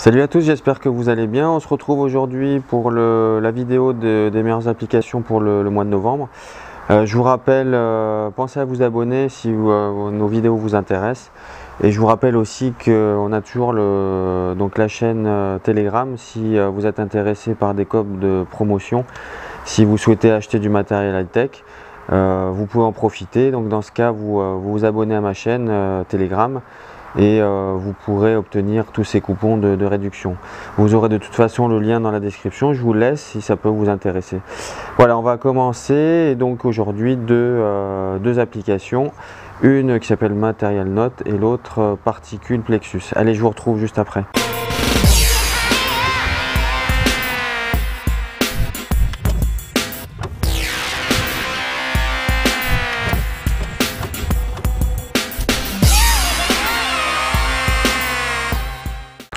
Salut à tous, j'espère que vous allez bien. On se retrouve aujourd'hui pour la vidéo des meilleures applications pour le mois de novembre. Je vous rappelle, pensez à vous abonner si nos vidéos vous intéressent. Et je vous rappelle aussi qu'on a toujours la chaîne Telegram si vous êtes intéressé par des codes de promotion. Si vous souhaitez acheter du matériel high-tech, vous pouvez en profiter. Donc dans ce cas, vous vous abonnez à ma chaîne Telegram. Et vous pourrez obtenir tous ces coupons de réduction. Vous aurez de toute façon le lien dans la description, je vous laisse si ça peut vous intéresser. Voilà, on va commencer. Et donc aujourd'hui deux applications, une qui s'appelle Material Note et l'autre Particle Plexus. Allez, je vous retrouve juste après.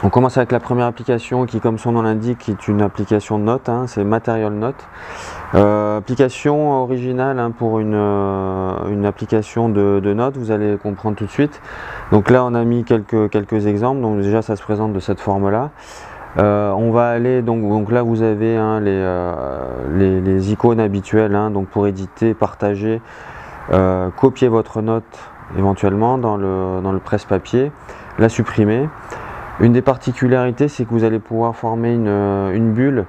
On commence avec la première application qui, comme son nom l'indique, est une application de notes, c'est Material Note. Application originale pour une application de notes, vous allez comprendre tout de suite. Donc là on a mis quelques exemples, donc déjà ça se présente de cette forme-là. On va aller, donc là vous avez les icônes habituelles, donc pour éditer, partager, copier votre note éventuellement dans le presse-papier, la supprimer. Une des particularités, c'est que vous allez pouvoir former une bulle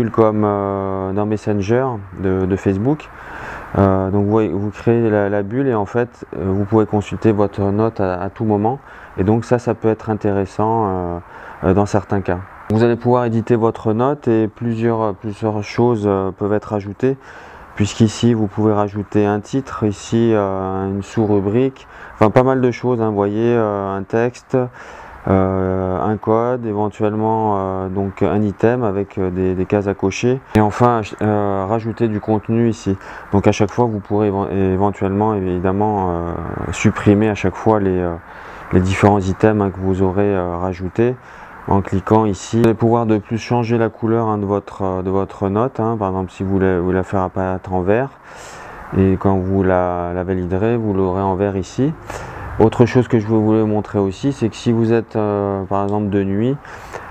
comme dans Messenger de Facebook. Donc vous créez la bulle et en fait vous pouvez consulter votre note à tout moment. Et donc ça peut être intéressant dans certains cas. Vous allez pouvoir éditer votre note et plusieurs choses peuvent être ajoutées. Puisqu'ici vous pouvez rajouter un titre, ici une sous-rubrique, enfin pas mal de choses, vous voyez, un texte. Un code, éventuellement donc un item avec des cases à cocher et enfin rajouter du contenu ici. Donc à chaque fois vous pourrez éventuellement évidemment supprimer à chaque fois les différents items que vous aurez rajoutés en cliquant ici. Vous allez pouvoir de plus changer la couleur de votre note, par exemple si vous voulez la faire apparaître en vert et quand vous la validerez vous l'aurez en vert ici. Autre chose que je voulais vous montrer aussi, c'est que si vous êtes par exemple de nuit,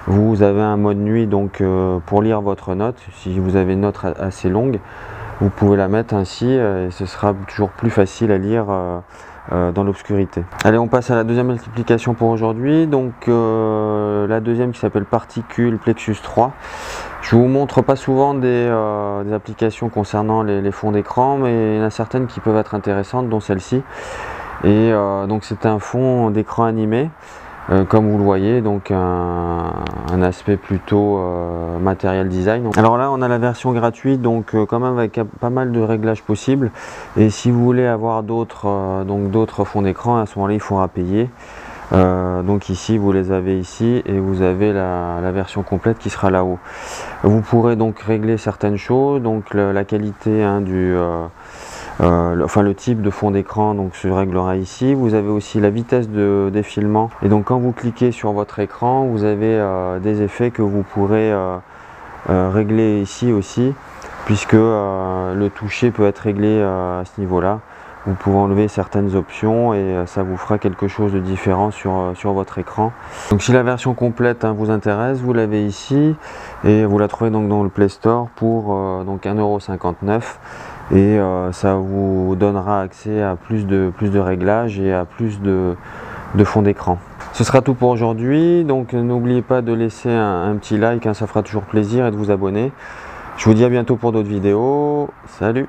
vous avez un mode nuit donc pour lire votre note. Si vous avez une note assez longue, vous pouvez la mettre ainsi et ce sera toujours plus facile à lire dans l'obscurité. Allez, on passe à la deuxième application pour aujourd'hui. Donc la deuxième qui s'appelle Particle Plexus 3. Je vous montre pas souvent des applications concernant les fonds d'écran, mais il y en a certaines qui peuvent être intéressantes, dont celle-ci. Et donc c'est un fond d'écran animé, comme vous le voyez, donc un aspect plutôt matériel design. Alors là on a la version gratuite, donc quand même avec pas mal de réglages possibles. Et si vous voulez avoir d'autres fonds d'écran, à ce moment-là il faudra payer. Donc ici vous les avez ici et vous avez la version complète qui sera là-haut. Vous pourrez donc régler certaines choses, donc la qualité le type de fond d'écran donc se réglera ici. Vous avez aussi la vitesse de défilement et donc quand vous cliquez sur votre écran vous avez des effets que vous pourrez régler ici aussi, puisque le toucher peut être réglé à ce niveau là. Vous pouvez enlever certaines options et ça vous fera quelque chose de différent sur votre écran. Donc si la version complète vous intéresse, vous l'avez ici et vous la trouvez donc dans le Play Store pour donc 1,59 € et ça vous donnera accès à plus de réglages et à plus de fond d'écran. Ce sera tout pour aujourd'hui, donc n'oubliez pas de laisser un petit like, ça fera toujours plaisir, et de vous abonner. Je vous dis à bientôt pour d'autres vidéos. Salut!